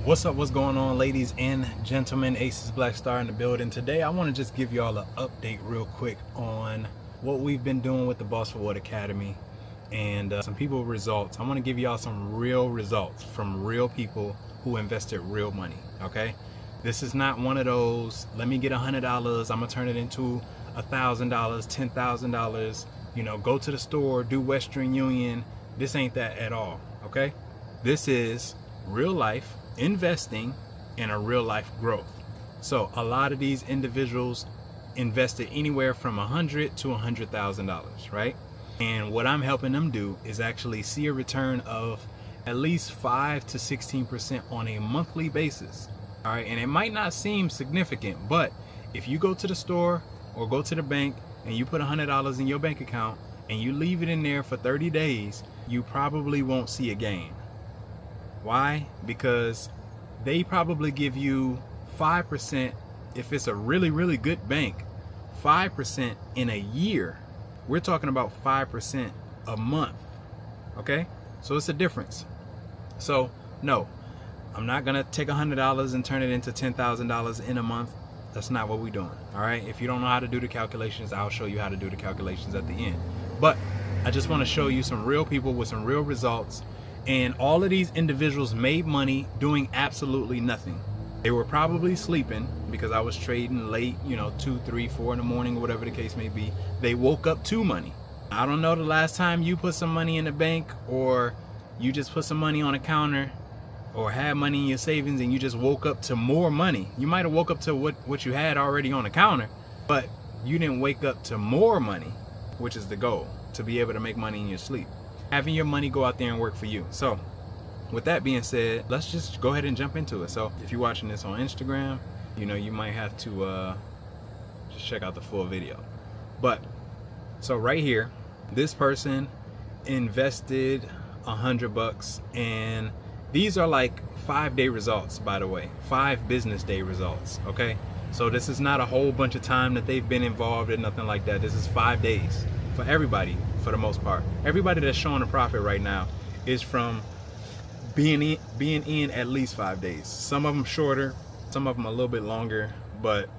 What's up, what's going on, ladies and gentlemen? AcesBlackStar in the building. Today I want to just give y'all an update real quick on what we've been doing with the Boss Reward Academy and some people results. I want to give y'all some real results from real people who invested real money. Okay, this is not one of those let me get $100, I'm gonna turn it into $1,000, $10,000, you know, go to the store, do Western Union. This ain't that at all. Okay, this is real life investing in a real life growth. So a lot of these individuals invested anywhere from $100 to $100,000, right? And what I'm helping them do is actually see a return of at least 5 to 16% on a monthly basis. All right, and it might not seem significant, but if you go to the store or go to the bank and you put $100 in your bank account and you leave it in there for 30 days, you probably won't see a gain. Why? Because they probably give you 5% if it's a really good bank, 5% in a year. We're talking about 5% a month. Okay, so it's a difference. So no, I'm not gonna take $100 and turn it into $10,000 in a month. That's not what we're doing. All right, if you don't know how to do the calculations, I'll show you how to do the calculations at the end. But I just want to show you some real people with some real results. And all of these individuals made money doing absolutely nothing. They were probably sleeping because I was trading late, you know, 2, 3, 4 in the morning, or whatever the case may be. They woke up to money. I don't know the last time you put some money in the bank, or you just put some money on a counter, or had money in your savings and you just woke up to more money. You might have woke up to what you had already on the counter, but you didn't wake up to more money, which is the goal, to be able to make money in your sleep. Having your money go out there and work for you. So with that being said, let's just go ahead and jump into it. So if you're watching this on Instagram, you know, you might have to just check out the full video. But so right here, this person invested $100, and these are like 5-day results, by the way, 5 business day results. Okay, so this is not a whole bunch of time that they've been involved in, nothing like that. This is 5 days for everybody. For the most part, everybody that's showing a profit right now is from being in at least 5 days. Some of them shorter, some of them a little bit longer, but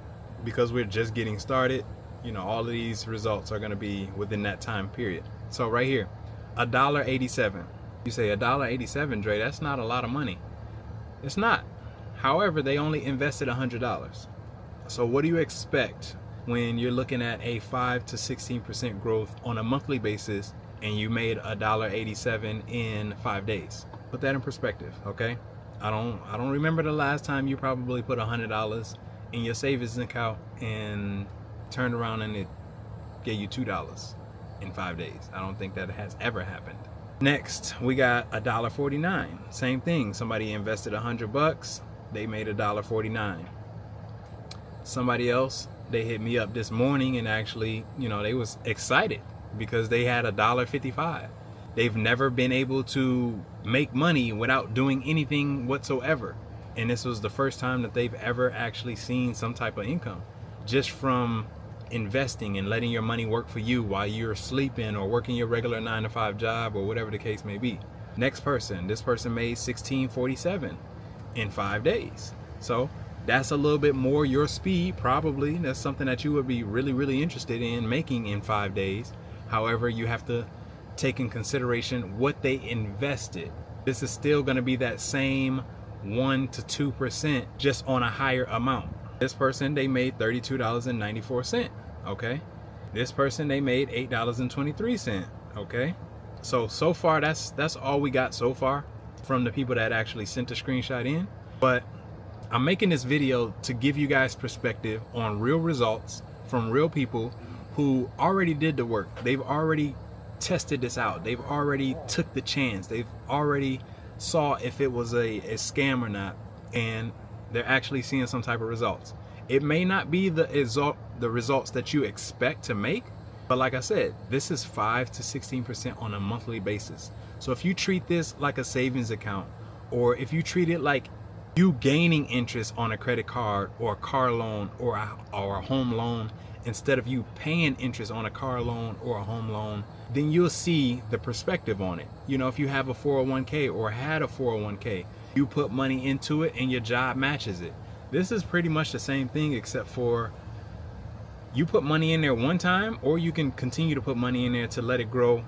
because we're just getting started, you know, all of these results are going to be within that time period. So right here, $1.87. You say $1.87, Dre, that's not a lot of money. It's not. However, they only invested $100. So what do you expect when you're looking at a 5 to 16% growth on a monthly basis and you made $1.87 in 5 days? Put that in perspective. Okay, I don't remember the last time you probably put $100 in your savings account and turned around and it gave you $2 in 5 days. I don't think that has ever happened. Next, we got $1.49. Same thing. Somebody invested $100, they made $1.49. Somebody else, they hit me up this morning and actually, you know, they was excited because they had $1.55. They've never been able to make money without doing anything whatsoever. And this was the first time that they've ever actually seen some type of income just from investing and letting your money work for you while you're sleeping or working your regular 9-to-5 job or whatever the case may be. Next person, this person made $16.47 in 5 days. So that's a little bit more your speed, probably. That's something that you would be really interested in making in 5 days. However, you have to take in consideration what they invested. This is still going to be that same 1 to 2%, just on a higher amount. This person, they made $32.94. Okay, this person, they made $8.23. Okay, so far that's all we got so far from the people that actually sent a screenshot in. But I'm making this video to give you guys perspective on real results from real people who already did the work. They've already tested this out. They've already took the chance. They've already saw if it was a scam or not, and they're actually seeing some type of results. It may not be the results that you expect to make, but like I said, this is 5 to 16% on a monthly basis. So if you treat this like a savings account, or if you treat it like you gaining interest on a credit card or a car loan or a home loan, instead of you paying interest on a car loan or a home loan, then you'll see the perspective on it. You know, if you have a 401k or had a 401k, You put money into it and your job matches it. This is pretty much the same thing, except for you put money in there one time, or you can continue to put money in there to let it grow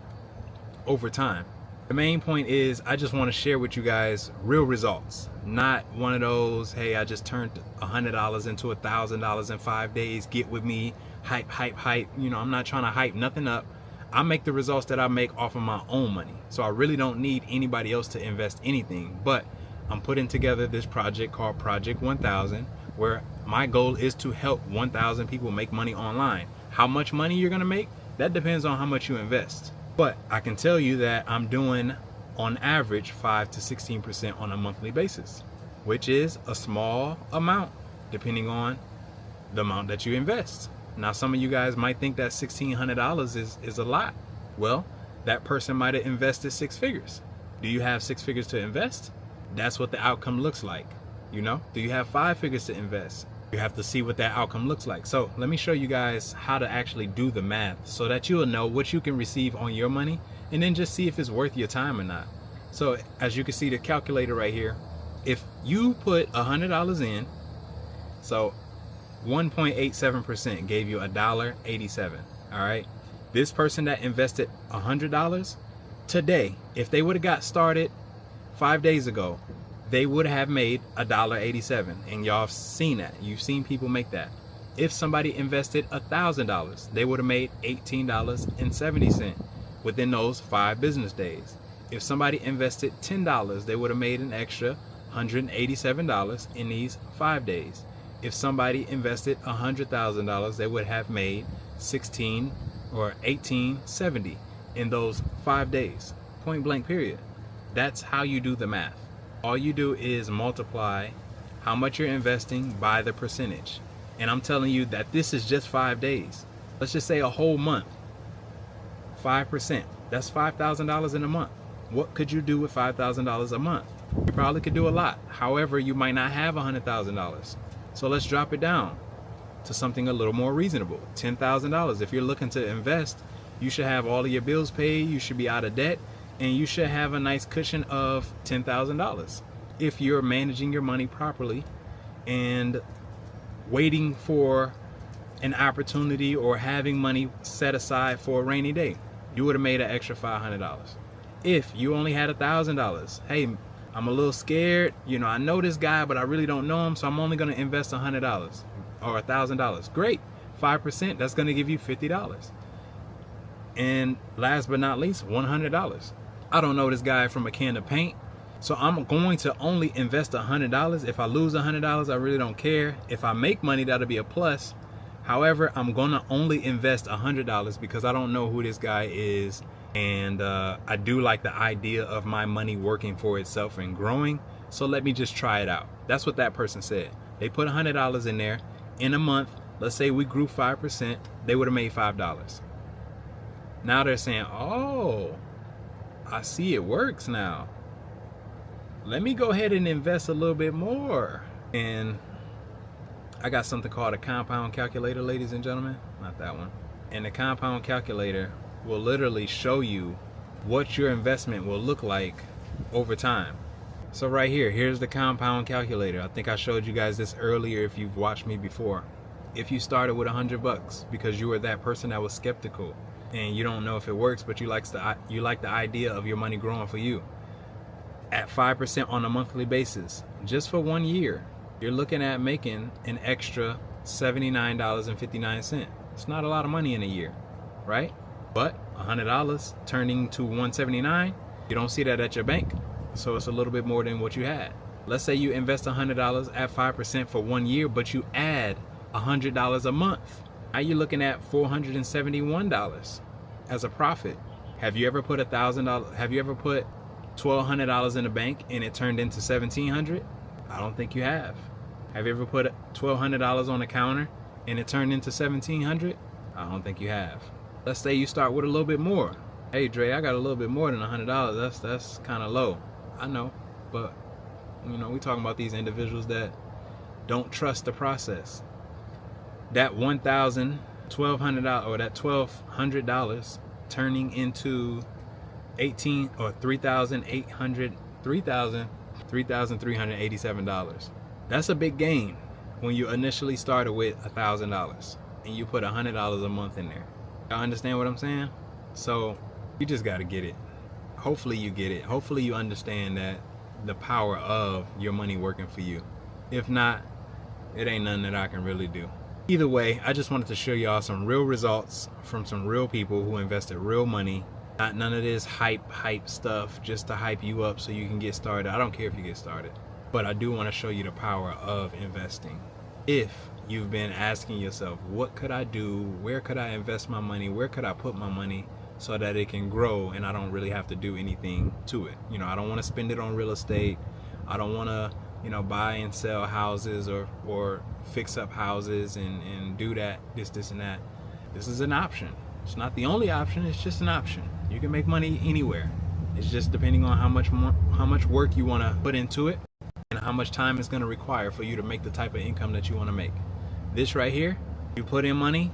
over time. The main point is I just want to share with you guys real results, not one of those, hey, I just turned $100 into $1,000 in 5 days, get with me, hype, hype, hype. You know, I'm not trying to hype nothing up. I make the results that I make off of my own money. So I really don't need anybody else to invest anything. But I'm putting together this project called Project 1000, where my goal is to help 1,000 people make money online. How much money you're gonna make, that depends on how much you invest. But I can tell you that I'm doing on average 5 to 16% on a monthly basis, which is a small amount depending on the amount that you invest. Now, some of you guys might think that $1,600 is a lot. Well, that person might have invested 6 figures. Do you have 6 figures to invest? That's what the outcome looks like. You know, do you have 5 figures to invest? You have to see what that outcome looks like. So let me show you guys how to actually do the math so that you'll know what you can receive on your money, and then just see if it's worth your time or not. So as you can see the calculator right here, if you put $100 in, so 1.87% gave you $1.87. All right. This person that invested $100 today, if they would have got started 5 days ago, they would have made $1.87, and y'all have seen that. You've seen people make that. If somebody invested $1,000, they would have made $18.70 within those 5 business days. If somebody invested $10, they would have made an extra $187 in these 5 days. If somebody invested $100,000, they would have made $16 or $18.70 in those 5 days. Point blank, period. That's how you do the math. All you do is multiply how much you're investing by the percentage. And I'm telling you that this is just 5 days. Let's just say a whole month. 5%. That's $5,000 in a month. What could you do with $5,000 a month? You probably could do a lot. However, you might not have $100,000. So let's drop it down to something a little more reasonable. $10,000. If you're looking to invest, you should have all of your bills paid. You should be out of debt. And you should have a nice cushion of $10,000 if you're managing your money properly and waiting for an opportunity or having money set aside for a rainy day. You would have made an extra $500. If you only had $1,000, hey, I'm a little scared. You know, I know this guy, but I really don't know him, so I'm only going to invest $100 or $1,000. Great, 5%. That's going to give you $50. And last but not least, $100. I don't know this guy from a can of paint, so I'm going to only invest $100. If I lose $100, I really don't care. If I make money, that'll be a plus. However, I'm gonna only invest $100 because I don't know who this guy is, and I do like the idea of my money working for itself and growing. So let me just try it out. That's what that person said. They put $100 in there. In a month, let's say we grew 5%, they would have made $5. Now they're saying, oh, I see it works now. Let me go ahead and invest a little bit more. And I got something called a compound calculator, ladies and gentlemen. Not that one. And the compound calculator will literally show you what your investment will look like over time. So right here, here's the compound calculator. I think I showed you guys this earlier if you've watched me before. If you started with $100 because you were that person that was skeptical and you don't know if it works, but you like the idea of your money growing for you. At 5% on a monthly basis, just for 1 year, you're looking at making an extra $79.59. It's not a lot of money in a year, right? But $100 turning to $179, you don't see that at your bank. So it's a little bit more than what you had. Let's say you invest $100 at 5% for 1 year, but you add $100 a month. Now you're looking at $471 as a profit. Have you ever put $1,000? Have you ever put $1,200 in the bank and it turned into $1,700? I don't think you have. Have you ever put $1,200 on the counter and it turned into $1,700? I don't think you have. Let's say you start with a little bit more. Hey Dre, I got a little bit more than $100. That's kind of low. I know, but you know, we talking about these individuals that don't trust the process. That $1,200 or that $1,200 turning into $3,800, $3,000 $3,387. That's a big gain when you initially started with $1,000 and you put $100 a month in there. Y'all understand what I'm saying? So you just got to get it. Hopefully you get it. Hopefully you understand that the power of your money working for you. If not, it ain't nothing that I can really do. Either way, I just wanted to show y'all some real results from some real people who invested real money. Not none of this hype stuff just to hype you up so you can get started. I don't care if you get started, but I do want to show you the power of investing. If you've been asking yourself, what could I do? Where could I invest my money? Where could I put my money so that it can grow and I don't really have to do anything to it? You know, I don't want to spend it on real estate. I don't want to, you know, buy and sell houses or fix up houses and do that, this and that. This is an option. It's not the only option, it's just an option. You can make money anywhere. It's just depending on how much work you want to put into it and how much time it's going to require for you to make the type of income that you want to make. This right here, you put in money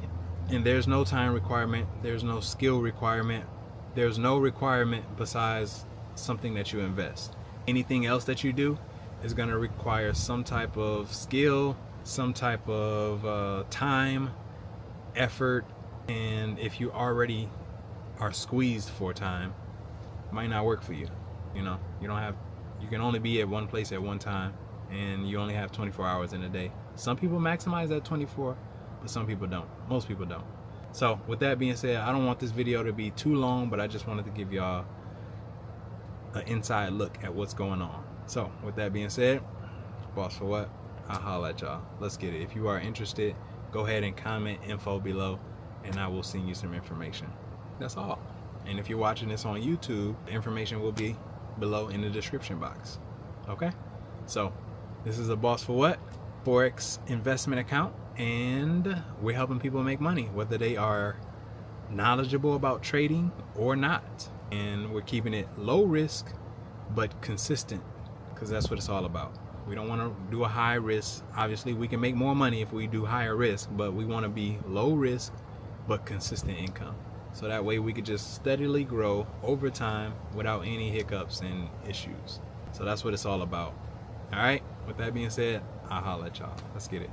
and there's no time requirement, there's no skill requirement, there's no requirement besides something that you invest. Anything else that you do is going to require some type of skill, some type of time, effort, and if you already are squeezed for time, it might not work for you. You know, you can only be at one place at one time, and you only have 24 hours in a day. Some people maximize that 24, but some people don't. Most people don't. So with that being said, I don't want this video to be too long, but I just wanted to give y'all an inside look at what's going on. So with that being said, boss for what? I'll holler at y'all. Let's get it. If you are interested, go ahead and comment info below and I will send you some information. That's all. And if you're watching this on YouTube, the information will be below in the description box. Okay? So this is a boss for what? Forex investment account, and we're helping people make money whether they are knowledgeable about trading or not. And we're keeping it low risk but consistent, because that's what it's all about. We don't want to do a high risk. Obviously we can make more money if we do higher risk, but we want to be low risk but consistent income, so that way we could just steadily grow over time without any hiccups and issues. So that's what it's all about. All right, with that being said, I'll holler at y'all. Let's get it.